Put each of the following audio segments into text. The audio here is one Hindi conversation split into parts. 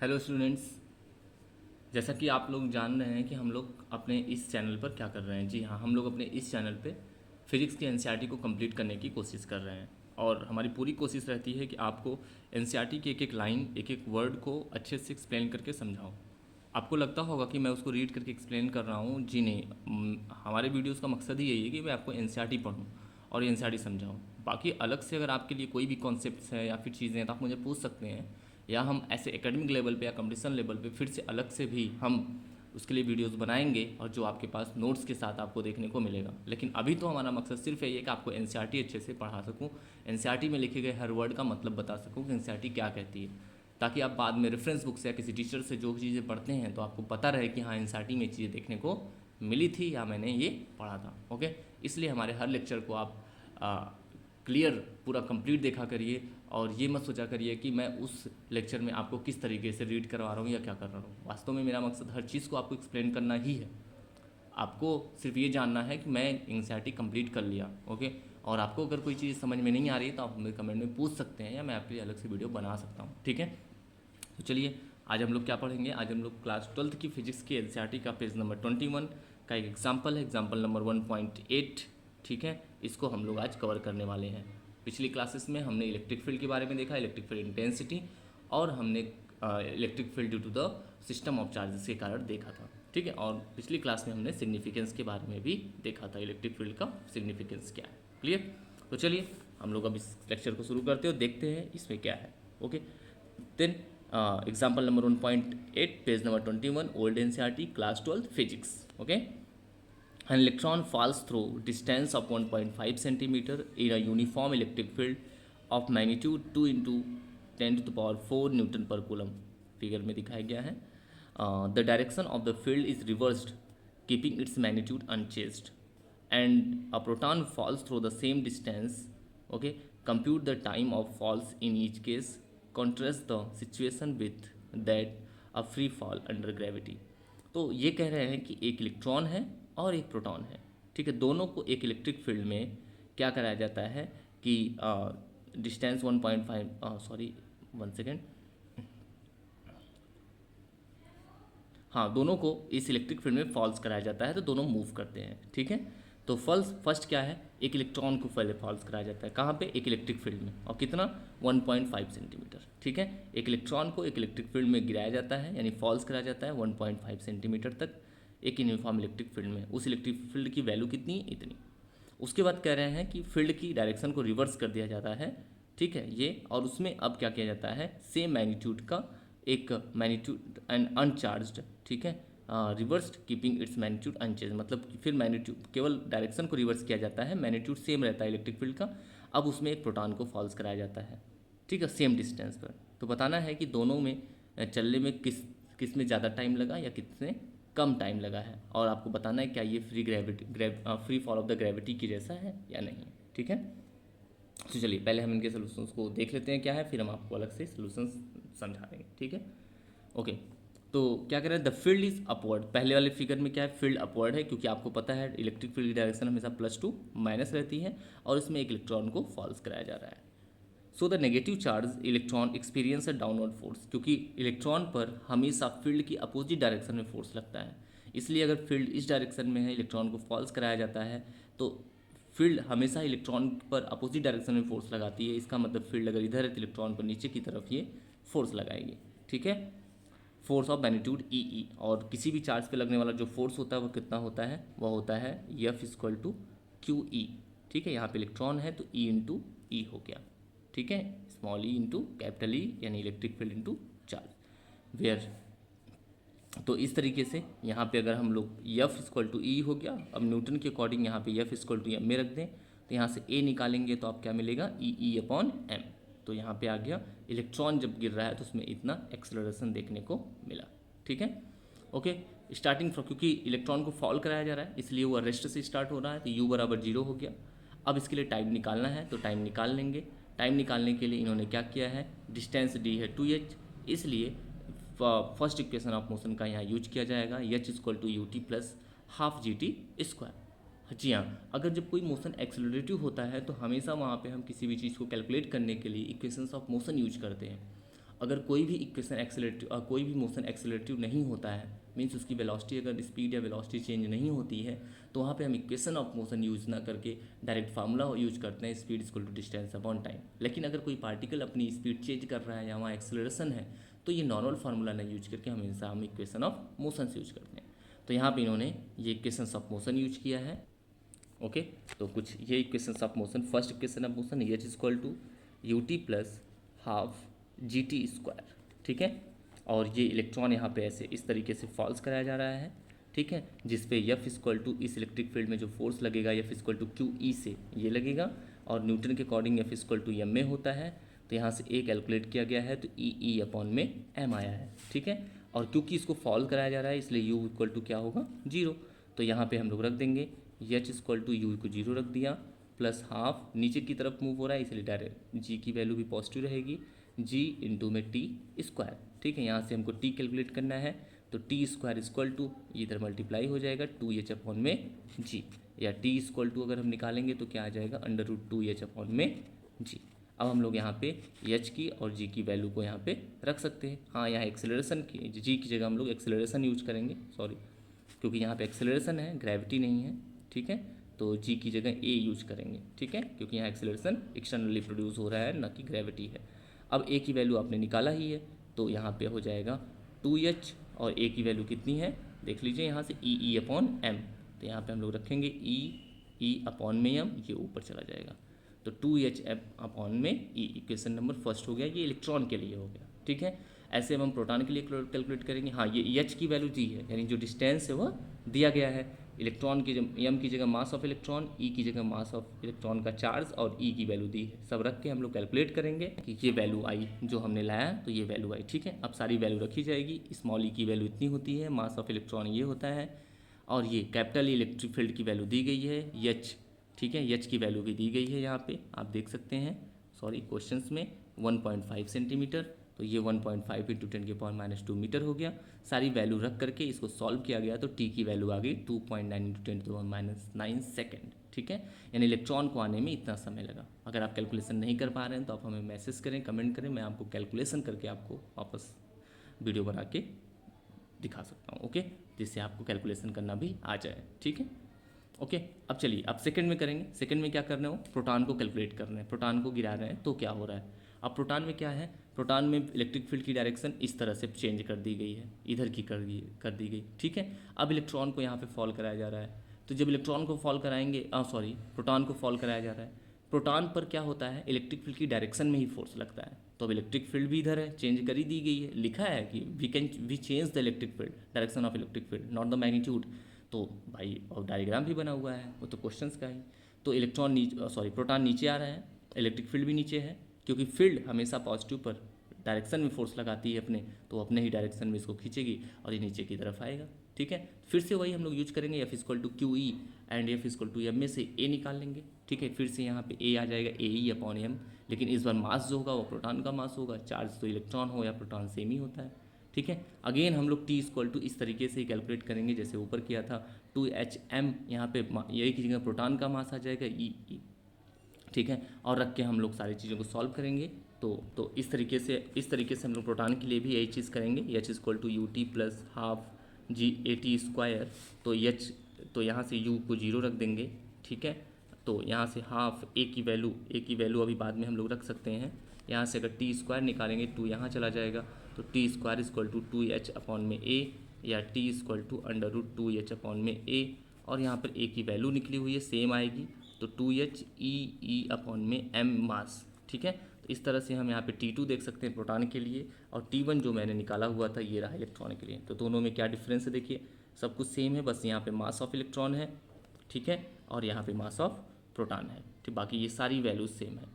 Hello students. जैसा कि आप लोग जान रहे हैं कि हम लोग अपने इस चैनल पर क्या कर रहे हैं। जी हाँ, हम लोग अपने इस चैनल पे फिजिक्स की एनसीईआरटी को कंप्लीट करने की कोशिश कर रहे हैं और हमारी पूरी कोशिश रहती है कि आपको एनसीईआरटी की एक एक लाइन, एक एक वर्ड को अच्छे से एक्सप्लेन करके समझाऊँ। आपको लगता होगा कि मैं उसको रीड करके एक्सप्लेन कर रहा हूँ। जी नहीं, हमारे वीडियोज़ का मकसद ही यही है कि मैं आपको एनसीईआरटी पढ़ूँ और एनसीईआरटी समझाऊँ। बाकी अलग से अगर आपके लिए कोई भी कॉन्सेप्ट्स है या फिर चीज़ें हैं तो आप मुझे पूछ सकते हैं, या हम ऐसे एकेडमिक लेवल पे या कंपटीशन लेवल पे फिर से अलग से भी हम उसके लिए वीडियोस बनाएंगे और जो आपके पास नोट्स के साथ आपको देखने को मिलेगा। लेकिन अभी तो हमारा मकसद सिर्फ यही है कि आपको एनसीईआरटी अच्छे से पढ़ा सकूं, एनसीईआरटी में लिखे गए हर वर्ड का मतलब बता सकूं कि एनसीईआरटी क्या कहती है, ताकि आप बाद में रेफरेंस बुक से या किसी टीचर से जो चीज़ें पढ़ते हैं तो आपको पता रहे कि हाँ, एनसीईआरटी में चीज़ें देखने को मिली थी या मैंने ये पढ़ा था। ओके, इसलिए हमारे हर लेक्चर को आप क्लियर पूरा कंप्लीट देखा करिए और ये मत सोचा करिए कि मैं उस लेक्चर में आपको किस तरीके से रीड करवा रहा हूँ या क्या कर रहा हूँ। वास्तव में मेरा मकसद हर चीज़ को आपको एक्सप्लेन करना ही है। आपको सिर्फ ये जानना है कि मैं एनसीईआरटी कंप्लीट कर लिया। ओके, और आपको अगर कोई चीज़ समझ में नहीं आ रही है तो आप मेरे कमेंट में पूछ सकते हैं या मैं आपके लिए अलग से वीडियो बना सकता हूँ। ठीक है, तो चलिए आज हम लोग क्या पढ़ेंगे। आज हम लोग क्लास 12th की फिजिक्स की एनसीईआरटी का पेज नंबर 21 का एक एग्जाम्पल है, एग्जाम्पल नंबर 1.8। ठीक है, इसको हम लोग आज कवर करने वाले हैं। पिछली क्लासेस में हमने इलेक्ट्रिक फील्ड के बारे में देखा, इलेक्ट्रिक फील्ड इंटेंसिटी, और हमने electric field due to the system of charges के कारण देखा था। ठीक है, और पिछली क्लास में हमने सिग्निफिकेंस के बारे में भी देखा था, इलेक्ट्रिक फील्ड का सिग्निफिकेंस क्या है। क्लियर? तो चलिए हम लोग अब इस लेक्चर को शुरू करते हैं और देखते हैं इसमें क्या है। Okay, then example number 1.8 page number 21 old NCERT class 12 physics. Okay, an electron falls through distance of 1.5 centimeter in a uniform electric field of magnitude 2 into 10 to the power 4 Newton per coulomb. Figure में दिखाया गया है the direction of the field is reversed keeping its magnitude unchanged and a proton falls through the same distance. Okay, compute the time of falls in each case, contrast the situation with that a free fall under gravity. तो ये कह रहे हैं कि एक इलेक्ट्रॉन है और एक प्रोटॉन है। ठीक है, दोनों को एक इलेक्ट्रिक फील्ड में क्या कराया जाता है कि डिस्टेंस 1.5 सॉरी 1 सेकेंड, हाँ, दोनों को इस इलेक्ट्रिक फील्ड में फॉल्स कराया जाता है तो दोनों मूव करते हैं। ठीक है, तो फर्स्ट क्या है, एक इलेक्ट्रॉन को पहले फॉल्स कराया जाता है। कहाँ पे? एक इलेक्ट्रिक फील्ड में, और कितना? 1.5 सेंटीमीटर। ठीक है, एक इलेक्ट्रॉन को एक इलेक्ट्रिक फील्ड में गिराया जाता है, यानी फॉल्स कराया जाता है 1.5 सेंटीमीटर तक एक यूनिफॉर्म इलेक्ट्रिक फील्ड में। उस इलेक्ट्रिक फील्ड की वैल्यू कितनी? इतनी। उसके बाद कह रहे हैं कि फील्ड की डायरेक्शन को रिवर्स कर दिया जाता है। ठीक है, ये, और उसमें अब क्या किया जाता है, सेम मैग्नीट्यूड का एक मैग्नीट्यूड एंड अनचार्ज्ड। ठीक है, reversed keeping its magnitude unchanged, मतलब फिर मैग्नीट्यूड केवल डायरेक्शन को रिवर्स किया जाता है, मैग्नीट्यूड सेम रहता है इलेक्ट्रिक फील्ड का। अब उसमें एक प्रोटॉन को फॉल्स कराया जाता है। ठीक है, सेम डिस्टेंस पर। तो बताना है कि दोनों में चलने में किस में ज़्यादा टाइम लगा या किसमें कम टाइम लगा है, और आपको बताना है क्या ये free fall of the gravity की जैसा है या नहीं। ठीक है, तो चलिए पहले हम इनके सोल्यूशंस को देख लेते हैं क्या है, फिर हम आपको अलग से सोल्यूशंस समझा देंगे। ठीक है, ओके, तो क्या कह रहे हैं, द फील्ड इज अपवर्ड। पहले वाले फिगर में क्या है, फील्ड अपवर्ड है, क्योंकि आपको पता है इलेक्ट्रिक फील्ड की डायरेक्शन हमेशा +2 माइनस रहती है, और इसमें एक इलेक्ट्रॉन को फॉल्स कराया जा रहा है। So the negative charge electron experience a downward force, क्योंकि इलेक्ट्रॉन पर हमेशा फील्ड की अपोजिट डायरेक्शन में फोर्स लगता है, इसलिए अगर फील्ड इस डायरेक्शन में है, इलेक्ट्रॉन को फॉल्स कराया जाता है, तो फील्ड हमेशा इलेक्ट्रॉन पर अपोजिट डायरेक्शन में फोर्स लगाती है। इसका मतलब फील्ड अगर इधर है तो इलेक्ट्रॉन पर नीचे की तरफ ये फोर्स लगाएगी। ठीक है, फोर्स ऑफ मैग्नीट्यूड ई, और किसी भी चार्ज पे लगने वाला जो फोर्स होता है वो कितना होता है, वह होता है F equal to Q E. ठीक है, यहाँ पे इलेक्ट्रॉन है तो E इंटू ई हो गया। ठीक है, small e into capital e, यानी electric field into charge where. तो इस तरीके से यहाँ पे अगर हम लोग F इक्वल टू ई हो गया, अब न्यूटन के अकॉर्डिंग यहाँ पे F इक्वल टू एम में रख दें, तो यहाँ से A निकालेंगे तो आप क्या मिलेगा, ई अपॉन एम। तो यहाँ पे आ गया, इलेक्ट्रॉन जब गिर रहा है तो उसमें इतना एक्सेलरेशन देखने को मिला। ठीक है, ओके, स्टार्टिंग फ्रॉम, क्योंकि इलेक्ट्रॉन को फॉल कराया जा रहा है इसलिए वो रेस्ट से स्टार्ट हो रहा है, तो U बराबर 0 हो गया। अब इसके लिए टाइम निकालना है तो टाइम निकाल लेंगे। टाइम निकालने के लिए इन्होंने क्या किया है, डिस्टेंस d है 2h, इसलिए फर्स्ट इक्वेशन ऑफ मोशन का यहाँ यूज किया जाएगा, h equal to U T plus half G T square. जी हाँ, अगर जब कोई मोशन एक्सेलरेटिव होता है तो हमेशा वहाँ पे हम किसी भी चीज़ को कैलकुलेट करने के लिए इक्वेशंस ऑफ मोशन यूज करते हैं। अगर कोई भी इक्वेशन एक्सेलरेटिव कोई भी मोशन एक्सेलरेटिव नहीं होता है, मीन्स उसकी वेलोसिटी अगर स्पीड या वेलोसिटी चेंज नहीं होती है, तो वहाँ पे हम इक्वेशन ऑफ मोशन यूज़ ना करके डायरेक्ट फार्मूला यूज करते हैं, speed equal to distance upon time. लेकिन अगर कोई पार्टिकल अपनी स्पीड चेंज कर रहा है या वहाँ एक्सेलरेशन है, तो ये नॉर्मल फार्मूला नहीं यूज करके हमेशा हम इक्वेशन ऑफ मोशन यूज करते हैं। तो यहाँ पे इन्होंने ये इक्वेशन ऑफ मोशन यूज किया है। ओके, तो कुछ ये equation of motion, first equation of motion H equal to U T plus half G T square, ठीक है। और ये इलेक्ट्रॉन यहाँ पे ऐसे इस तरीके से फॉल्स कराया जा रहा है, ठीक है, जिस पे एफ इक्वल टू इस इलेक्ट्रिक फील्ड में जो फोर्स लगेगा F equal to Q E से ये लगेगा, और न्यूटन के according F equal to M में होता है। तो यहाँ से ए कैलकुलेट किया गया है, तो ई अपॉन में एम आया है, ठीक है। और क्योंकि इसको फॉल कराया जा रहा है इसलिए यू इक्वल टू क्या होगा, जीरो। तो यहाँ पे हम लोग रख देंगे एच इक्वल टू यू को जीरो रख दिया, प्लस हाफ नीचे की तरफ मूव हो रहा है इसलिए डायरेक्ट जी की वैल्यू भी पॉजिटिव रहेगी, जी इंटू में टी स्क्वायर, ठीक है। यहाँ से हमको टी कैलकुलेट करना है, तो टी स्क्वायर इक्वल टू इधर मल्टीप्लाई हो जाएगा 2h अपॉन में जी, या टी इक्वल टू अगर हम निकालेंगे तो क्या आ जाएगा अंडर रूट 2h अपॉन में जी। अब हम लोग यहाँ पे एच की और जी की वैल्यू को यहाँ पे रख सकते हैं। हाँ, यहाँ एक्सेलरेशन की जी की जगह हम लोग एक्सेलरेशन यूज करेंगे, सॉरी, क्योंकि यहाँ पे एक्सेलरेशन है, ग्रेविटी नहीं है, ठीक है। तो जी की जगह ए यूज करेंगे, ठीक है, क्योंकि यहाँ एक्सेलरेशन एक्सटर्नली प्रोड्यूस हो रहा है, ना कि ग्रेविटी है। अब ए की वैल्यू आपने निकाला ही है, तो यहाँ पे हो जाएगा 2h, और ए की वैल्यू कितनी है देख लीजिए यहाँ से ई अपॉन एम। तो यहाँ पे हम लोग रखेंगे ई अपॉन में एम, ये ऊपर चला जाएगा, तो 2h अपॉन में ई। इक्वेशन नंबर फर्स्ट हो गया, ये इलेक्ट्रॉन के लिए हो गया, ठीक है। ऐसे हम प्रोटॉन के लिए कैलकुलेट करेंगे। हाँ, ये एच की वैल्यू दी है, यानी जो डिस्टेंस है वह दिया गया है। इलेक्ट्रॉन की एम की जगह मास ऑफ इलेक्ट्रॉन, ई की जगह मास ऑफ इलेक्ट्रॉन का चार्ज, और ई की वैल्यू दी है। सब रख के हम लोग कैलकुलेट करेंगे कि ये वैल्यू आई जो हमने लाया, तो ये वैल्यू आई, ठीक है। अब सारी वैल्यू रखी जाएगी। स्मॉल ई की वैल्यू इतनी होती है, मास ऑफ इलेक्ट्रॉन ये होता है, और ये कैपिटल इलेक्ट्रिक फील्ड की वैल्यू दी गई है एच, ठीक है। एच की वैल्यू भी दी गई है यहाँ पे, आप देख सकते हैं, सॉरी क्वेश्चंस में 1.5 सेंटीमीटर, तो ये 1.5 इंटू 10⁻² मीटर हो गया। सारी वैल्यू रख करके इसको सॉल्व किया गया, तो टी की वैल्यू आ गई 2.9 इंटू 10⁻9 सेकेंड, ठीक है। यानी इलेक्ट्रॉन को आने में इतना समय लगा। अगर आप कैलकुलेशन नहीं कर पा रहे हैं तो आप हमें मैसेज करें, कमेंट करें, मैं आपको कैलकुलेशन करके आपको वापस वीडियो बना के दिखा सकता हूँ, ओके, जिससे आपको कैलकुलेशन करना भी आ जाए, ठीक है। ओके, अब चलिए अब सेकंड में करेंगे। सेकंड में क्या करना हो, प्रोटॉन को कैलकुलेट करना है। प्रोटॉन को गिरा रहे हैं तो क्या हो रहा है। अब प्रोटॉन में क्या है, प्रोटॉन में इलेक्ट्रिक फील्ड की डायरेक्शन इस तरह से चेंज कर दी गई है, इधर की कर दी गई, ठीक है। अब इलेक्ट्रॉन को यहाँ पे फॉल कराया जा रहा है, तो जब इलेक्ट्रॉन को फॉल कराएंगे, प्रोटॉन को फॉल कराया जा रहा है, प्रोटॉन पर क्या होता है, इलेक्ट्रिक फील्ड की डायरेक्शन में ही फोर्स लगता है। तो अब इलेक्ट्रिक फील्ड भी इधर है, चेंज कर ही दी गई है, लिखा है कि we change the electric field, direction of electric field, not the magnitude. तो भाई और डायग्राम भी बना हुआ है, वो तो क्वेश्चंस का ही। तो प्रोटॉन नीचे आ रहा है, इलेक्ट्रिक फील्ड भी नीचे है, क्योंकि फील्ड हमेशा पॉजिटिव पर डायरेक्शन में फोर्स लगाती है अपने, तो अपने ही डायरेक्शन में इसको खींचेगी और ये नीचे की तरफ आएगा, ठीक है। फिर से वही हम लोग यूज करेंगे, F equal to Q E and F equal to M में से ए निकाल लेंगे, ठीक है। फिर से यहाँ पे ए आ जाएगा, ए ई अपॉन एम, लेकिन इस बार मास जो होगा वो प्रोटॉन का मास होगा, चार्ज तो इलेक्ट्रॉन हो या प्रोटॉन सेम ही होता है, ठीक है। अगेन हम लोग टी इक्वल टू इस तरीके से ही कैलकुलेट करेंगे जैसे ऊपर किया था, 2HM, यहाँ पे यही की जगह प्रोटॉन का मास आ जाएगा ई, ठीक है। और रख के हम लोग सारी चीज़ों को सॉल्व करेंगे। तो इस तरीके से हम लोग प्रोटॉन के लिए भी यही चीज़ करेंगे, H equal to U T plus half G A T square, तो एच, तो यहाँ से यू को जीरो रख देंगे, ठीक है। तो यहाँ से हाफ ए की वैल्यू अभी बाद में हम लोग रख सकते हैं। यहाँ से अगर टी स्क्वायर निकालेंगे, टू यहाँ चला जाएगा, तो T square equal to 2h upon में ए, या T equal to under root 2h upon में ए, और यहाँ पर ए की वैल्यू निकली हुई है सेम आएगी, तो 2h ई अपॉन में एम मास, ठीक है। तो इस तरह से हम यहाँ पे T2 देख सकते हैं प्रोटॉन के लिए, और T1 जो मैंने निकाला हुआ था ये रहा इलेक्ट्रॉन के लिए। तो दोनों में क्या डिफरेंस है देखिए, सब कुछ सेम है, बस यहाँ पे मास ऑफ इलेक्ट्रॉन है, ठीक है, और यहाँ पे मास ऑफ प्रोटॉन है, ठीक। बाकी ये सारी वैल्यूज सेम है,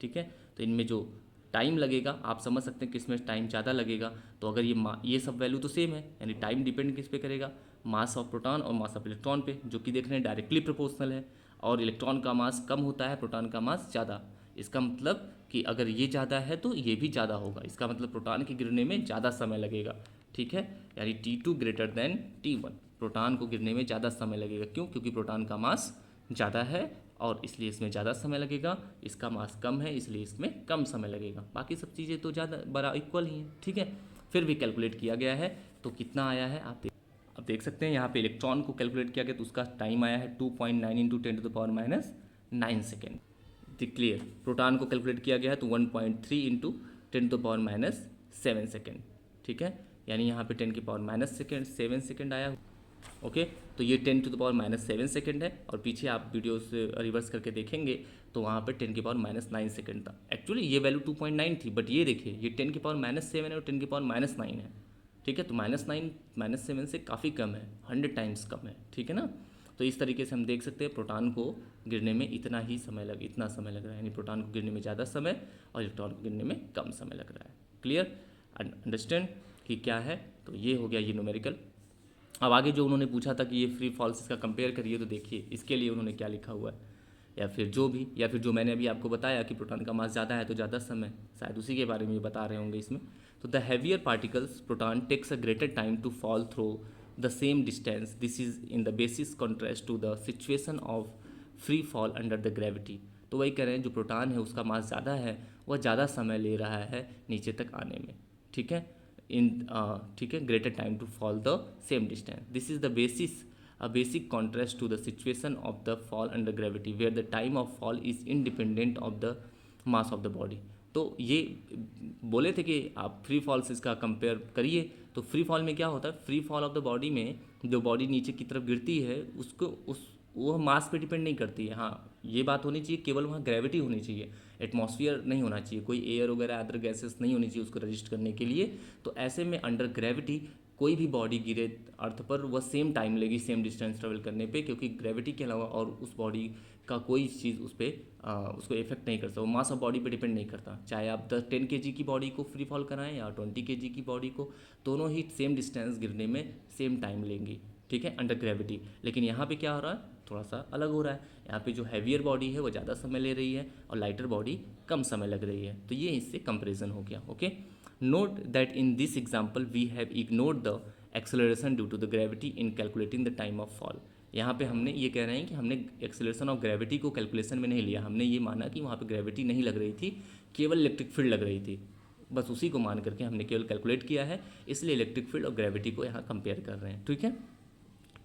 ठीक है। तो इनमें जो टाइम लगेगा आप समझ सकते हैं किसमें टाइम ज़्यादा लगेगा। तो अगर ये सब वैल्यू तो सेम है, यानी टाइम डिपेंड किस पे करेगा, मास ऑफ प्रोटॉन और मास ऑफ इलेक्ट्रॉन पे, जो कि देख रहे हैं डायरेक्टली प्रोपोर्शनल है। और इलेक्ट्रॉन का मास कम होता है, प्रोटॉन का मास ज़्यादा। इसका मतलब कि अगर ये ज़्यादा है तो ये भी ज़्यादा होगा, इसका मतलब प्रोटॉन के गिरने में ज़्यादा समय लगेगा, ठीक है। यानी T2 greater than T1, proton को गिरने में ज़्यादा समय लगेगा। क्यों? क्योंकि प्रोटॉन का मास ज़्यादा है और इसलिए इसमें ज़्यादा समय लगेगा, इसका मास कम है इसलिए इसमें कम समय लगेगा। बाकी सब चीज़ें तो ज़्यादा बड़ा इक्वल ही हैं, ठीक है। फिर भी कैलकुलेट किया गया है तो कितना आया है आप देख सकते हैं यहाँ पे इलेक्ट्रॉन को कैलकुलेट किया गया तो उसका टाइम आया है 2.9 इंटू 10⁻⁹ सेकेंड। क्लियर। प्रोटॉन को कैलकुलेट किया गया है तो 1.3 इंटू 10⁻⁷ सेकेंड, ठीक है। यानी यहाँ पे 10⁻⁷ सेकेंड आया। ओके, तो ये 10⁻⁷ सेकेंड है और पीछे आप वीडियो से रिवर्स करके देखेंगे तो वहाँ पे 10⁻⁹ सेकेंड था। एक्चुअली ये वैल्यू 2.9 थी, बट ये देखिए ये 10⁻⁷ है और 10⁻⁹ है, ठीक है। तो -9 -7 से काफ़ी कम है, 100 टाइम्स कम है, ठीक है ना। तो इस तरीके से हम देख सकते हैं प्रोटॉन को गिरने में इतना समय लग रहा है, यानी प्रोटॉन को गिरने में ज़्यादा समय और इलेक्ट्रॉन को गिरने में कम समय लग रहा है। क्लियर, अंडरस्टैंड कि क्या है। तो ये हो गया ये न्यूमेरिकल। अब आगे जो उन्होंने पूछा था कि ये फ्री फॉल्स का कंपेयर करिए, तो देखिए इसके लिए उन्होंने क्या लिखा हुआ है, या फिर जो मैंने अभी आपको बताया कि प्रोटॉन का मास ज़्यादा है तो ज़्यादा समय, शायद उसी के बारे में बता रहे होंगे इसमें। तो the heavier particles proton takes a greater time to fall through the same distance, this is in the basis contrast to the situation of free fall under the gravity. तो वही कह रहे हैं जो प्रोटॉन है उसका मास ज़्यादा है, वह ज़्यादा समय ले रहा है नीचे तक आने में, ठीक है। ठीक है, greater time to fall the same distance, this is the basis a basic contrast to the situation of the fall under gravity where the time of fall is independent of the mass of the body। तो ये बोले थे कि आप फ्री फॉल से इसका कंपेयर करिए। तो फ्री फॉल में क्या होता है, free fall of the body में जो बॉडी नीचे की तरफ गिरती है उसको वो मास पे डिपेंड नहीं करती है। हाँ, ये बात होनी चाहिए, केवल वहाँ ग्रेविटी होनी चाहिए, एटमॉस्फेयर नहीं होना चाहिए, कोई एयर वगैरह अदर गैसेस नहीं होनी चाहिए उसको रजिस्ट करने के लिए। तो ऐसे में अंडर ग्रेविटी कोई भी बॉडी गिरे अर्थ पर वह सेम टाइम लेगी सेम डिस्टेंस ट्रेवल करने पे, क्योंकि ग्रेविटी के अलावा और उस बॉडी का कोई चीज़ उस पर उसको इफेक्ट नहीं करता, वो मास ऑफ बॉडी पे डिपेंड नहीं करता। चाहे आप 10 kg की बॉडी को फ्री फॉल कराएं या 20 kg की बॉडी को, दोनों ही सेम डिस्टेंस गिरने में सेम टाइम लेंगी, ठीक है, अंडर ग्रेविटी। लेकिन यहाँ पे क्या हो रहा है, थोड़ा सा अलग हो रहा है। यहाँ पे जो हैवियर बॉडी है वो ज़्यादा समय ले रही है और लाइटर बॉडी कम समय लग रही है। तो ये इससे कंपेरिजन हो गया। Okay, note that in this example we have ignored the acceleration due to the gravity in calculating the time of fall. यहाँ पे हमने ये कह रहे हैं कि हमने एक्सेलरेशन ऑफ ग्रेविटी को कैलकुलेशन में नहीं लिया, हमने ये माना कि वहाँ पे ग्रेविटी नहीं लग रही थी, केवल इलेक्ट्रिक फील्ड लग रही थी, बस उसी को मान करके हमने केवल कैलकुलेट किया है, इसलिए इलेक्ट्रिक फील्ड और ग्रेविटी को यहाँ कंपेयर कर रहे हैं, ठीक है।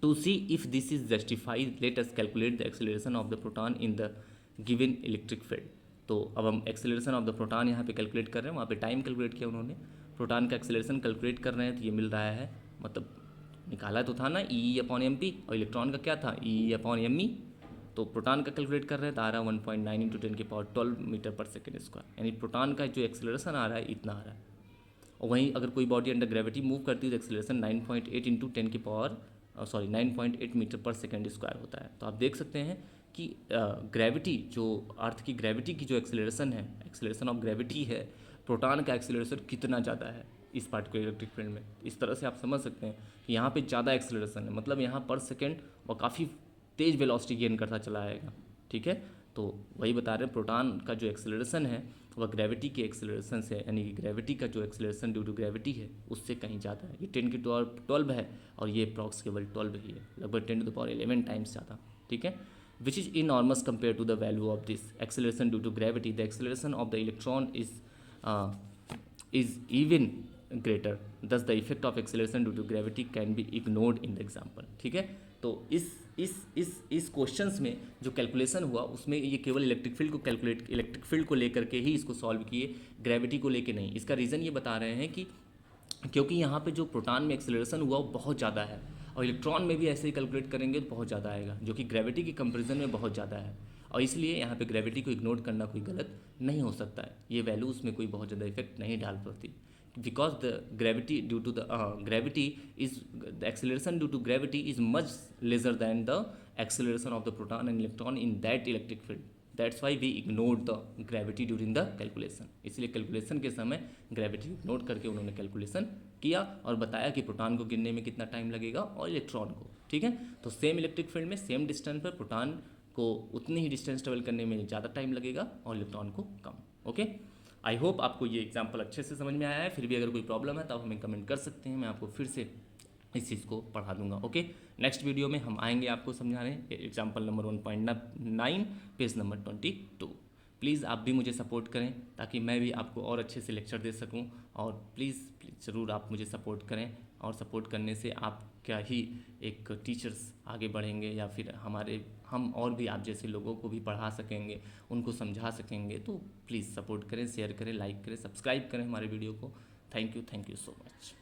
To see if this is justified let us calculate the acceleration of the proton in the given electric field. तो अब हम एक्सेलरेशन ऑफ द प्रोटॉन यहाँ पे कैलकुलेट कर रहे हैं, वहाँ पे टाइम कैलकुलेट किया उन्होंने, प्रोटॉन का एक्सेलरेशन कैलकुलेट कर रहे हैं, तो ये मिल रहा है, मतलब निकाला तो था ना E/mp, और इलेक्ट्रॉन का क्या था E/me। तो प्रोटॉन का कैलकुलेट कर रहे हैं तो आ रहा है 1.9 इंटू 10⁻12 मीटर पर सेकेंड स्क्वायर, यानी प्रोटॉन का जो एक्सेलरेशन आ रहा है इतना आ रहा है। और वहीं अगर कोई बॉडी अंडर ग्रेविटी मूव करती है तो एक्सेलरेशन 9.8 इंटू 9.8 मीटर पर सेकेंड स्क्वायर होता है। तो आप देख सकते हैं कि ग्रेविटी जो अर्थ की ग्रेविटी की जो एक्सेलरेशन है, एक्सेलरेशन ऑफ ग्रेविटी है, प्रोटॉन का एक्सेलरेशन कितना ज़्यादा है इस पार्टिकुलर इलेक्ट्रिक फील्ड में। इस तरह से आप समझ सकते हैं कि यहाँ पे ज़्यादा एक्सेलरेशन है, मतलब यहाँ पर सेकेंड वो काफ़ी तेज़ वेलोसिटी गेन करता चला आएगा, ठीक है। तो वही बता रहे हैं प्रोटॉन का जो एक्सेलरेशन है वह ग्रेविटी के एक्सेलरेशन से, यानी कि ग्रेविटी का जो एक्सेलरेशन ड्यू टू ग्रेविटी है उससे कहीं ज़्यादा है। ये 10⁻12 है और ये अप्रॉक्स केवल 12 ही है, लगभग 10⁻11 टाइम्स ज़्यादा, ठीक है। Which is enormous compare to the value of this acceleration due to gravity, the acceleration of the electron is even greater, thus the effect of acceleration due to gravity can be ignored in the example, ठीक है। तो इस क्वेश्चंस में जो कैलकुलेशन हुआ उसमें ये केवल इलेक्ट्रिक फील्ड को लेकर के ही इसको सॉल्व किए, ग्रेविटी को लेके नहीं। इसका रीज़न ये बता रहे हैं कि क्योंकि यहाँ पे जो प्रोटॉन में एक्सेलरेशन हुआ वो बहुत ज़्यादा है, और इलेक्ट्रॉन में भी ऐसे ही कैलकुलेट करेंगे तो बहुत ज़्यादा आएगा, जो कि ग्रेविटी की कंपेरिजन में बहुत ज़्यादा है, और इसलिए यहाँ पे ग्रेविटी को इग्नोर करना कोई गलत नहीं हो सकता है। ये वैल्यू उसमें कोई बहुत ज़्यादा इफेक्ट नहीं डाल पाती, because the gravity due to the gravity is the acceleration due to gravity is much lesser than the acceleration of the proton and electron in that electric field, that's why we ignore the gravity during the calculation. इसलिए कैलकुलेशन के समय ग्रेविटी इग्नोर करके उन्होंने कैलकुलेशन किया और बताया कि प्रोटॉन को गिरने में कितना टाइम लगेगा और इलेक्ट्रॉन को, ठीक है। तो सेम इलेक्ट्रिक फील्ड में सेम डिस्टेंस पर प्रोटॉन को उतनी ही डिस्टेंस ट्रेवल करने में ज़्यादा टाइम लगेगा और इलेक्ट्रॉन को कम। ओके, आई होप आपको ये एग्जाम्पल अच्छे से समझ में आया है। फिर भी अगर कोई प्रॉब्लम है तो आप हमें कमेंट कर सकते हैं, मैं आपको फिर से इस चीज़ को पढ़ा दूंगा। ओके, नेक्स्ट वीडियो में हम आएंगे आपको समझाने example number 1.9 page number 22। Please आप भी मुझे सपोर्ट करें ताकि मैं भी आपको और अच्छे से लेक्चर दे सकूं। और प्लीज़ ज़रूर आप मुझे सपोर्ट करें, और सपोर्ट करने से आप क्या ही एक टीचर्स आगे बढ़ेंगे, या फिर हम और भी आप जैसे लोगों को भी पढ़ा सकेंगे, उनको समझा सकेंगे। तो प्लीज़ सपोर्ट करें, शेयर करें, लाइक करें, सब्सक्राइब करें हमारे वीडियो को। Thank you so much.